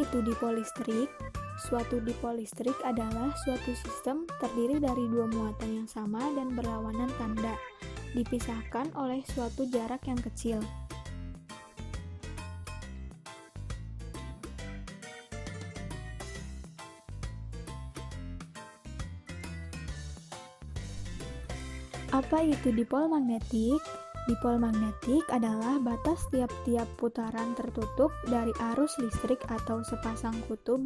itu dipol listrik? Suatu dipol listrik adalah suatu sistem terdiri dari dua muatan yang sama dan berlawanan tanda, dipisahkan oleh suatu jarak yang kecil. Apa itu dipol magnetik? Dipol magnetik adalah batas tiap-tiap putaran tertutup dari arus listrik atau sepasang kutub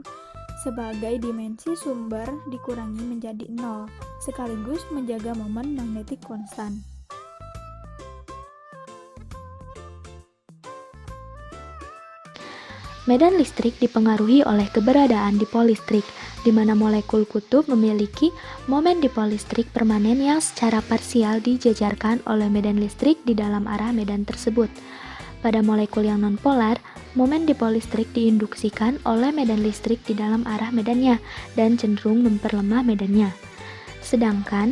sebagai dimensi sumber dikurangi menjadi 0, sekaligus menjaga momen magnetik konstan. Medan listrik dipengaruhi oleh keberadaan dipol listrik, di mana molekul kutub memiliki momen dipol listrik permanen yang secara parsial dijajarkan oleh medan listrik di dalam arah medan tersebut. Pada molekul yang nonpolar, momen dipol listrik diinduksikan oleh medan listrik di dalam arah medannya dan cenderung memperlemah medannya. Sedangkan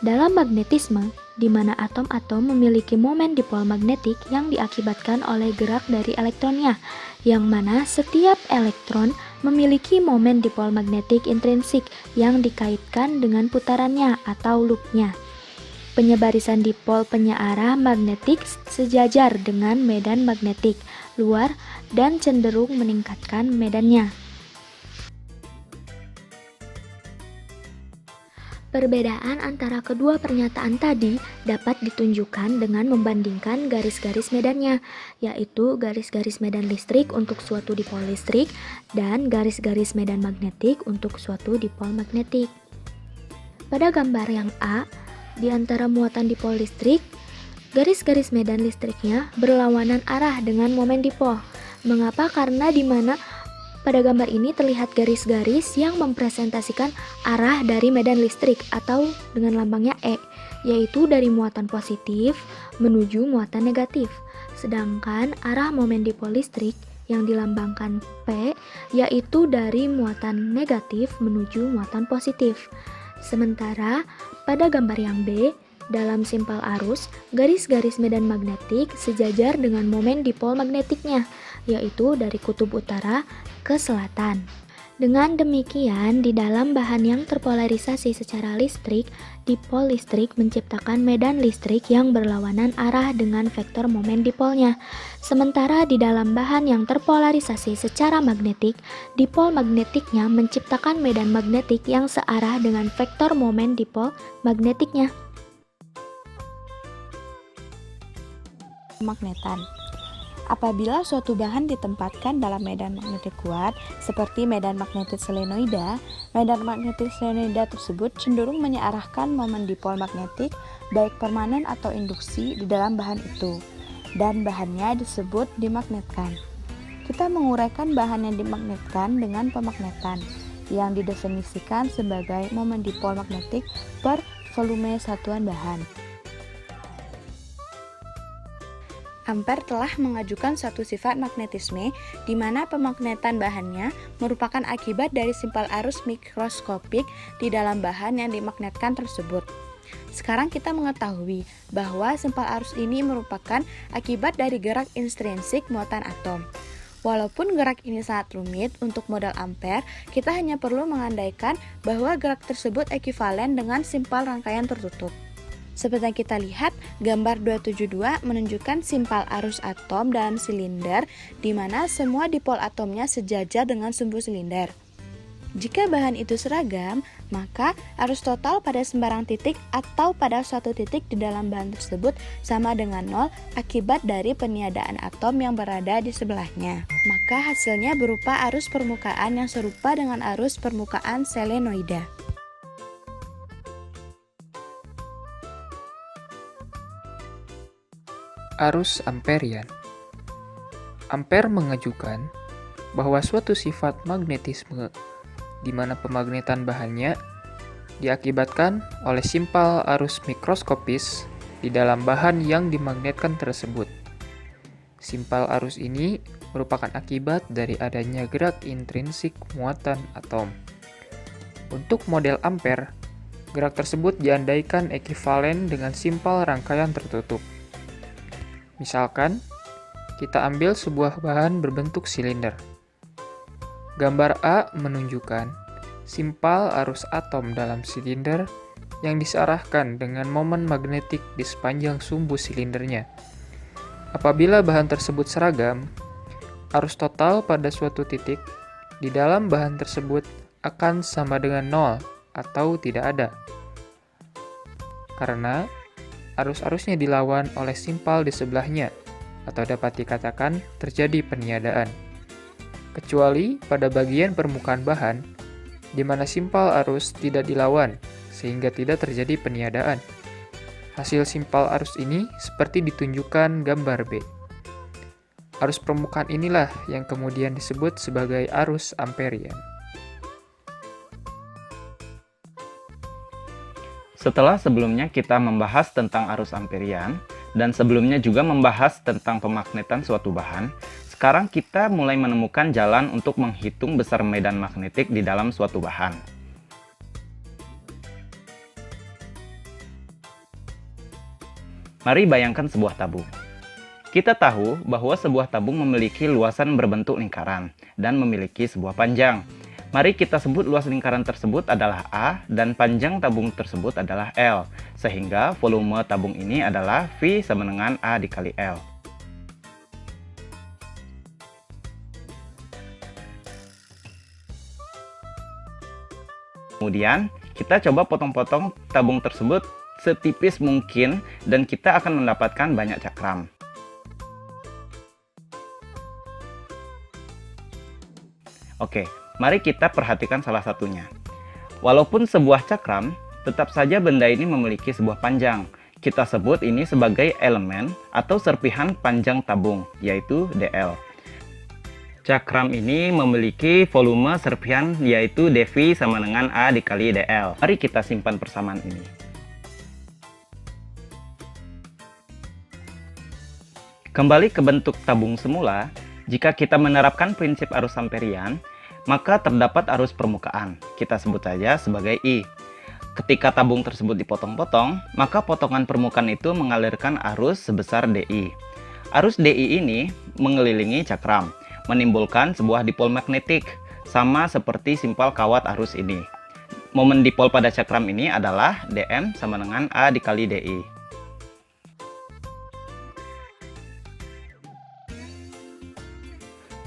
dalam magnetisme, di mana atom-atom memiliki momen dipol magnetik yang diakibatkan oleh gerak dari elektronnya, yang mana setiap elektron memiliki momen dipol magnetik intrinsik yang dikaitkan dengan putarannya atau loopnya. Penyebarisan dipol penyearah magnetik sejajar dengan medan magnetik luar dan cenderung meningkatkan medannya. Perbedaan antara kedua pernyataan tadi dapat ditunjukkan dengan membandingkan garis-garis medannya, yaitu garis-garis medan listrik untuk suatu dipol listrik dan garis-garis medan magnetik untuk suatu dipol magnetik. Pada gambar yang A, di antara muatan dipol listrik, garis-garis medan listriknya berlawanan arah dengan momen dipol. Mengapa? Karena di mana pada gambar ini terlihat garis-garis yang mempresentasikan arah dari medan listrik atau dengan lambangnya E, yaitu dari muatan positif menuju muatan negatif. Sedangkan arah momen dipol listrik yang dilambangkan P, yaitu dari muatan negatif menuju muatan positif. Sementara pada gambar yang B, dalam simpel arus, garis-garis medan magnetik sejajar dengan momen dipol magnetiknya, yaitu dari kutub utara ke selatan. Dengan demikian, di dalam bahan yang terpolarisasi secara listrik, dipol listrik menciptakan medan listrik yang berlawanan arah dengan vektor momen dipolnya. Sementara di dalam bahan yang terpolarisasi secara magnetik, dipol magnetiknya menciptakan medan magnetik yang searah dengan vektor momen dipol magnetiknya. Magnetan. Apabila suatu bahan ditempatkan dalam medan magnetik kuat, seperti medan magnetit selenoida, medan magnetit selenoida tersebut cenderung menyearahkan momen dipol magnetik baik permanen atau induksi di dalam bahan itu, dan bahannya disebut dimagnetkan. Kita menguraikan bahan yang dimagnetkan dengan pemagnetan, yang didefinisikan sebagai momen dipol magnetik per volume satuan bahan. Ampere telah mengajukan suatu sifat magnetisme di mana pemagnetan bahannya merupakan akibat dari simpel arus mikroskopik di dalam bahan yang dimagnetkan tersebut. Sekarang kita mengetahui bahwa simpel arus ini merupakan akibat dari gerak intrinsik muatan atom. Walaupun gerak ini sangat rumit untuk modal Ampere, kita hanya perlu mengandaikan bahwa gerak tersebut ekivalen dengan simpel rangkaian tertutup. Seperti yang kita lihat, gambar 272 menunjukkan simpal arus atom dalam silinder di mana semua dipol atomnya sejajar dengan sumbu silinder. Jika bahan itu seragam, maka arus total pada sembarang titik atau pada suatu titik di dalam bahan tersebut sama dengan 0 akibat dari peniadaan atom yang berada di sebelahnya. Maka hasilnya berupa arus permukaan yang serupa dengan arus permukaan selenoida. Arus Amperian. Ampere mengajukan bahwa suatu sifat magnetisme di mana pemagnetan bahannya diakibatkan oleh simpal arus mikroskopis di dalam bahan yang dimagnetkan tersebut. Simpal arus ini merupakan akibat dari adanya gerak intrinsik muatan atom. Untuk model Ampere, gerak tersebut diandaikan ekivalen dengan simpal rangkaian tertutup. Misalkan, kita ambil sebuah bahan berbentuk silinder. Gambar A menunjukkan simpal arus atom dalam silinder yang disarahkan dengan momen magnetik di sepanjang sumbu silindernya. Apabila bahan tersebut seragam, arus total pada suatu titik di dalam bahan tersebut akan sama dengan nol atau tidak ada. Karena arus-arusnya dilawan oleh simpal di sebelahnya, atau dapat dikatakan terjadi peniadaan. Kecuali pada bagian permukaan bahan, di mana simpal arus tidak dilawan, sehingga tidak terjadi peniadaan. Hasil simpal arus ini seperti ditunjukkan gambar B. Arus permukaan inilah yang kemudian disebut sebagai arus amperian. Setelah sebelumnya kita membahas tentang arus amperian, dan sebelumnya juga membahas tentang pemagnetan suatu bahan, sekarang kita mulai menemukan jalan untuk menghitung besar medan magnetik di dalam suatu bahan. Mari bayangkan sebuah tabung. Kita tahu bahwa sebuah tabung memiliki luasan berbentuk lingkaran dan memiliki sebuah panjang. Mari kita sebut luas lingkaran tersebut adalah A dan panjang tabung tersebut adalah L, sehingga volume tabung ini adalah V sama dengan A dikali L. Kemudian, kita coba potong-potong tabung tersebut setipis mungkin dan kita akan mendapatkan banyak cakram. Oke, mari kita perhatikan salah satunya. Walaupun sebuah cakram, tetap saja benda ini memiliki sebuah panjang. Kita sebut ini sebagai elemen atau serpihan panjang tabung, yaitu dl. Cakram ini memiliki volume serpihan yaitu dV sama dengan A dikali dl. Mari kita simpan persamaan ini. Kembali ke bentuk tabung semula, jika kita menerapkan prinsip arus amperian, maka terdapat arus permukaan. Kita sebut saja sebagai I. Ketika tabung tersebut dipotong-potong, maka potongan permukaan itu mengalirkan arus sebesar dI. Arus dI ini mengelilingi cakram, menimbulkan sebuah dipol magnetik, sama seperti simpal kawat arus ini. Momen dipol pada cakram ini adalah dm sama dengan A dikali dI.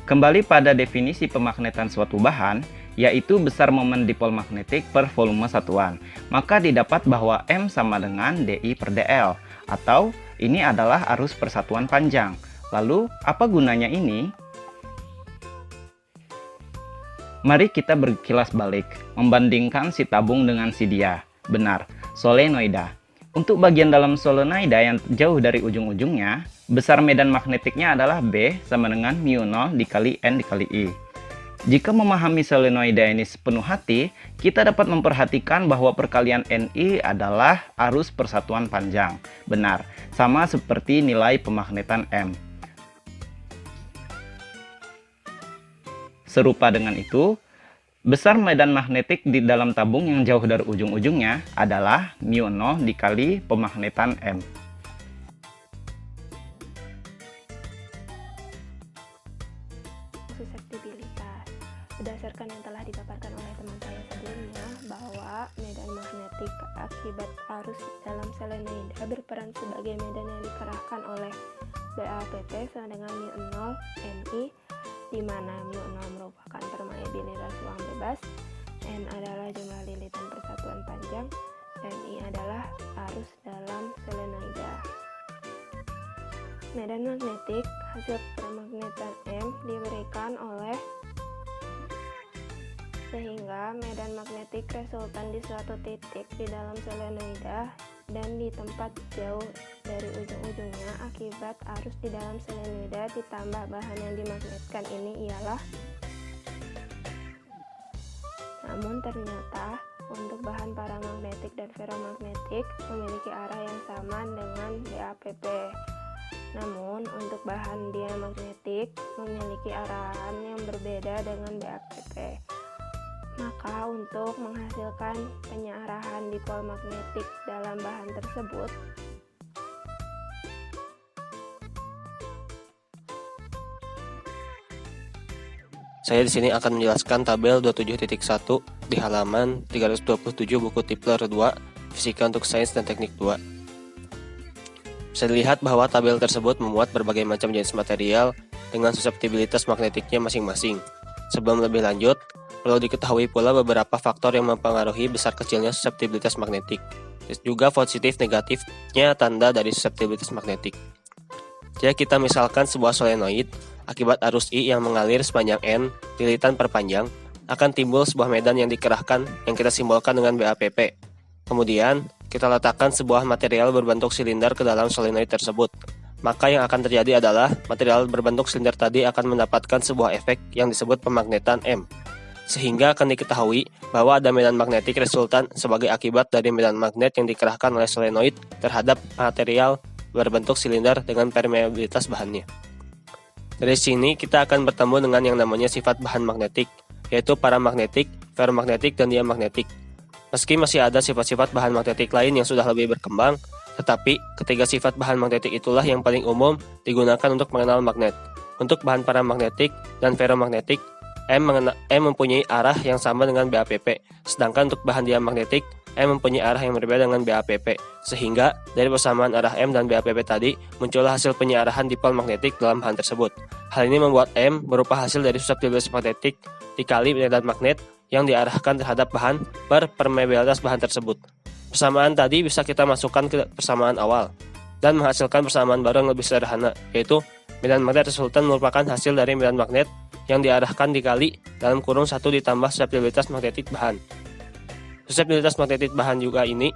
Kembali pada definisi pemagnetan suatu bahan, yaitu besar momen dipol magnetik per volume satuan. Maka didapat bahwa M sama dengan dI per dl, atau ini adalah arus persatuan panjang. Lalu, apa gunanya ini? Mari kita berkilas balik, membandingkan si tabung dengan si dia. Benar, solenoida. Untuk bagian dalam solenoida yang jauh dari ujung-ujungnya, besar medan magnetiknya adalah B sama dengan μ0 dikali N dikali I. Jika memahami solenoida ini sepenuh hati, kita dapat memperhatikan bahwa perkalian Ni adalah arus persatuan panjang. Benar, sama seperti nilai pemagnetan M. Serupa dengan itu, besar medan magnetik di dalam tabung yang jauh dari ujung-ujungnya adalah μ0 dikali pemagnetan M. Suseptibilitas. Berdasarkan yang telah dipaparkan oleh teman saya sebelumnya, bahwa medan magnetik akibat arus dalam solenoida berperan sebagai medan yang dikerahkan oleh BAPP sama dengan μ0 Ni, di mana μ0 merupakan permeabilitas ruang bebas, N adalah jumlah lilitan persatuan panjang, dan I adalah arus dalam solenoida. Medan magnetik hasil permagnetan M diberikan oleh, sehingga medan magnetik resultan di suatu titik di dalam solenoida dan di tempat jauh dari ujung-ujungnya akibat arus di dalam solenoida ditambah bahan yang dimagnetkan ini ialah. Namun ternyata untuk bahan paramagnetik dan ferromagnetik memiliki arah yang sama dengan BAPP. Namun untuk bahan diamagnetik memiliki arahan yang berbeda dengan BAPP. Maka untuk menghasilkan penyearahan dipol magnetik dalam bahan tersebut, Saya di sini akan menjelaskan tabel 27.1 di halaman 327 buku Tipler 2, Fisika untuk Sains dan Teknik 2. Bisa dilihat bahwa tabel tersebut memuat berbagai macam jenis material dengan suseptibilitas magnetiknya masing-masing. Sebelum lebih lanjut, perlu diketahui pula beberapa faktor yang mempengaruhi besar kecilnya suseptibilitas magnetik. Juga positif negatifnya tanda dari suseptibilitas magnetik. Jika kita misalkan sebuah solenoid, akibat arus I yang mengalir sepanjang N lilitan perpanjang, akan timbul sebuah medan yang dikerahkan yang kita simbolkan dengan BAPP. Kemudian, kita letakkan sebuah material berbentuk silinder ke dalam solenoid tersebut. Maka yang akan terjadi adalah material berbentuk silinder tadi akan mendapatkan sebuah efek yang disebut pemagnetan M. Sehingga akan diketahui bahwa ada medan magnetik resultan sebagai akibat dari medan magnet yang dikerahkan oleh solenoid terhadap material berbentuk silinder dengan permeabilitas bahannya. Dari sini kita akan bertemu dengan yang namanya sifat bahan magnetik, yaitu paramagnetik, ferromagnetik, dan diamagnetik. Meski masih ada sifat-sifat bahan magnetik lain yang sudah lebih berkembang, tetapi ketiga sifat bahan magnetik itulah yang paling umum digunakan untuk mengenal magnet. Untuk bahan paramagnetik dan ferromagnetik, M mempunyai arah yang sama dengan BAPP, sedangkan untuk bahan diamagnetik, M mempunyai arah yang berbeda dengan BAPP, sehingga dari persamaan arah M dan BAPP tadi, muncullah hasil penyiarahan dipol magnetik dalam bahan tersebut. Hal ini membuat M berupa hasil dari suseptibilitas magnetik dikali medan magnet yang diarahkan terhadap bahan per permeabilitas bahan tersebut. Persamaan tadi bisa kita masukkan ke persamaan awal, dan menghasilkan persamaan baru yang lebih sederhana, yaitu medan magnet resultan merupakan hasil dari medan magnet yang diarahkan dikali dalam kurung 1 ditambah suseptibilitas magnetik bahan. Suseptibilitas magnetik bahan juga ini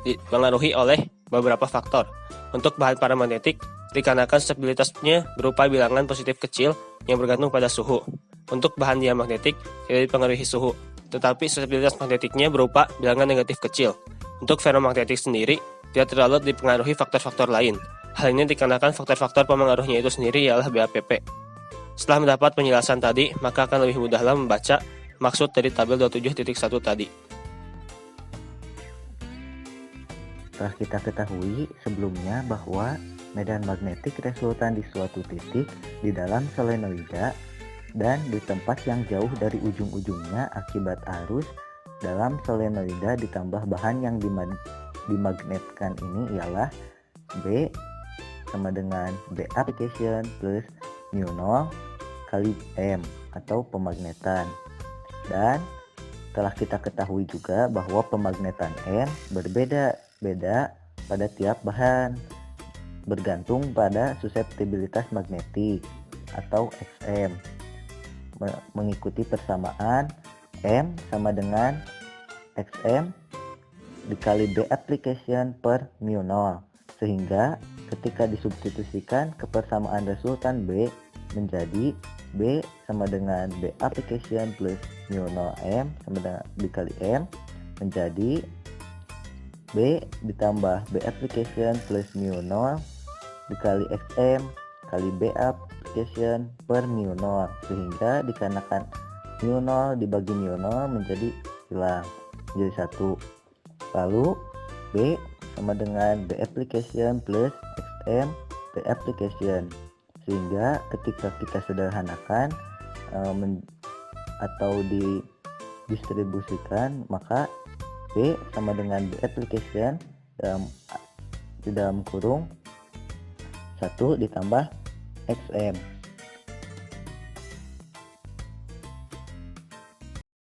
dipengaruhi oleh beberapa faktor. Untuk bahan paramagnetik, dikarenakan suseptibilitasnya berupa bilangan positif kecil yang bergantung pada suhu. Untuk bahan diamagnetik, tidak dipengaruhi suhu, tetapi suseptibilitas magnetiknya berupa bilangan negatif kecil. Untuk ferromagnetik sendiri, tidak terlalu dipengaruhi faktor-faktor lain. Hal ini dikarenakan faktor-faktor pemengaruhnya itu sendiri ialah BAPP. Setelah mendapat penjelasan tadi, maka akan lebih mudahlah membaca maksud dari tabel 27.1 tadi. Telah kita ketahui sebelumnya bahwa medan magnetik resultan di suatu titik di dalam solenoida dan di tempat yang jauh dari ujung-ujungnya akibat arus dalam solenoida ditambah bahan yang dimagnetkan ini ialah B sama dengan B application plus mu 0 kali M atau pemagnetan. Dan telah kita ketahui juga bahwa pemagnetan M berbeda-beda pada tiap bahan bergantung pada suseptibilitas magnetik atau Xm. Mengikuti persamaan M sama dengan Xm dikali B application per mu 0, sehingga ketika disubstitusikan ke persamaan resultan B menjadi B sama dengan B application plus mu 0 M sama dengan dikali M menjadi B ditambah B application plus mu 0 dikali Xm kali B application per mu 0, sehingga dikarenakan mu 0 dibagi mu 0 menjadi hilang, menjadi 1. Lalu B sama dengan B application plus Xm B application, sehingga ketika kita sederhanakan atau didistribusikan, maka B sama dengan B application di dalam kurung 1 ditambah Xm